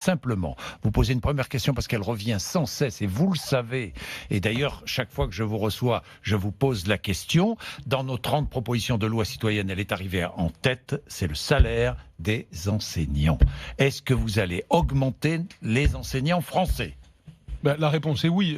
simplement vous poser une première question parce qu'elle revient sans cesse et vous le savez. Et d'ailleurs, chaque fois que je vous reçois, je vous pose la question. Dans nos 30 propositions de loi citoyenne, elle est arrivée en tête, c'est le salaire des enseignants. Est-ce que vous allez augmenter les enseignants français ? La réponse est oui.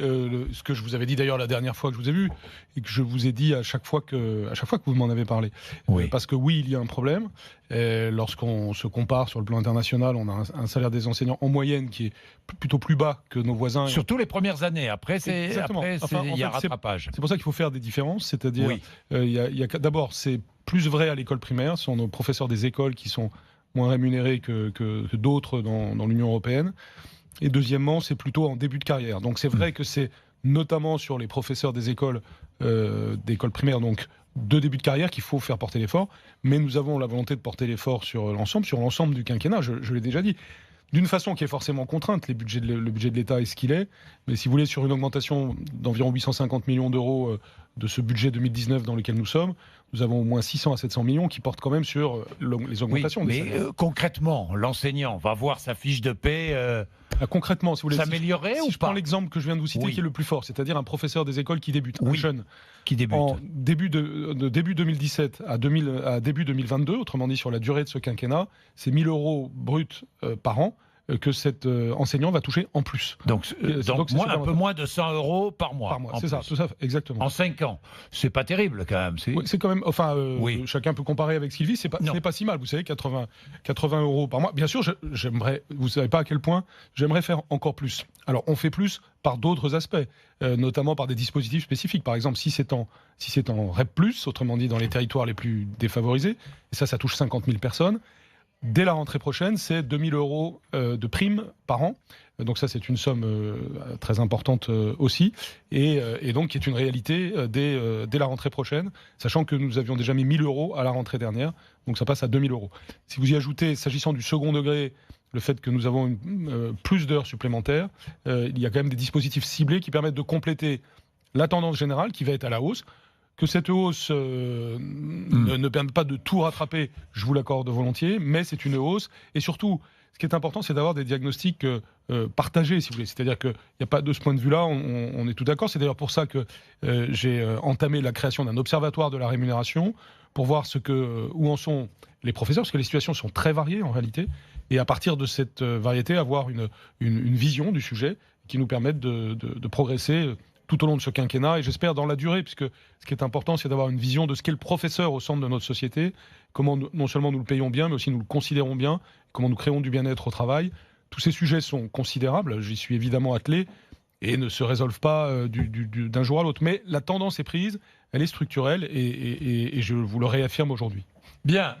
Ce que je vous avais dit d'ailleurs la dernière fois que je vous ai vu et que je vous ai dit à chaque fois que vous m'en avez parlé. Oui. Parce que oui, il y a un problème. Lorsqu'on se compare sur le plan international, on a un salaire des enseignants en moyenne qui est plutôt plus bas que nos voisins. Surtout les premières années. Après, Exactement. il y a rattrapage. C'est pour ça qu'il faut faire des différences. C'est-à-dire, oui. D'abord, c'est plus vrai à l'école primaire. Ce sont nos professeurs des écoles qui sont moins rémunérés que d'autres dans l'Union européenne. Et deuxièmement, c'est plutôt en début de carrière. Donc c'est vrai que c'est notamment sur les professeurs des écoles primaires, donc de début de carrière, qu'il faut faire porter l'effort. Mais nous avons la volonté de porter l'effort sur l'ensemble du quinquennat, je l'ai déjà dit. D'une façon qui est forcément contrainte, le budget de l'État est ce qu'il est. Mais si vous voulez, sur une augmentation d'environ 850 millions d'euros de ce budget 2019 dans lequel nous sommes, nous avons au moins 600 à 700 millions qui portent quand même sur les augmentations. Oui, mais concrètement, l'enseignant va voir sa fiche de paie concrètement, si vous voulez, s'améliorer ou si je pas ? prends l'exemple que je viens de vous citer, qui est le plus fort, c'est-à-dire un professeur des écoles qui débute, un jeune, qui débute. En début 2017 à début 2022, autrement dit sur la durée de ce quinquennat, c'est 1 000 euros bruts par an que cet enseignant va toucher en plus. Donc un peu moins de 100 euros par mois. C'est ça, exactement. En 5 ans. C'est pas terrible quand même. Oui, c'est quand même. Chacun peut comparer avec Sylvie. Ce n'est pas si mal. Vous savez, 80 euros par mois. Bien sûr, j'aimerais. Vous savez pas à quel point j'aimerais faire encore plus. Alors, on fait plus par d'autres aspects, notamment par des dispositifs spécifiques. Par exemple, si c'est en REP+, autrement dit dans les territoires les plus défavorisés, et ça touche 50 000 personnes. Dès la rentrée prochaine, c'est 2 000 euros de primes par an. Donc ça, c'est une somme très importante aussi. Et donc, qui est une réalité dès la rentrée prochaine, sachant que nous avions déjà mis 1 000 euros à la rentrée dernière. Donc ça passe à 2 000 euros. Si vous y ajoutez, s'agissant du second degré, le fait que nous avons plus d'heures supplémentaires, il y a quand même des dispositifs ciblés qui permettent de compléter la tendance générale qui va être à la hausse. Que cette hausse ne permette pas de tout rattraper, je vous l'accorde volontiers, mais c'est une hausse. Et surtout, ce qui est important, c'est d'avoir des diagnostics partagés, si vous voulez. C'est-à-dire qu'il n'y a pas de ce point de vue-là, on est tout d'accord. C'est d'ailleurs pour ça que j'ai entamé la création d'un observatoire de la rémunération pour voir où en sont les professeurs, parce que les situations sont très variées en réalité. Et à partir de cette variété, avoir une vision du sujet qui nous permette de progresser tout au long de ce quinquennat, et j'espère dans la durée, puisque ce qui est important, c'est d'avoir une vision de ce qu'est le professeur au centre de notre société, comment non seulement nous le payons bien, mais aussi nous le considérons bien, comment nous créons du bien-être au travail. Tous ces sujets sont considérables, j'y suis évidemment attelé, et ne se résolvent pas d'un jour à l'autre. Mais la tendance est prise, elle est structurelle, et je vous le réaffirme aujourd'hui. Bien.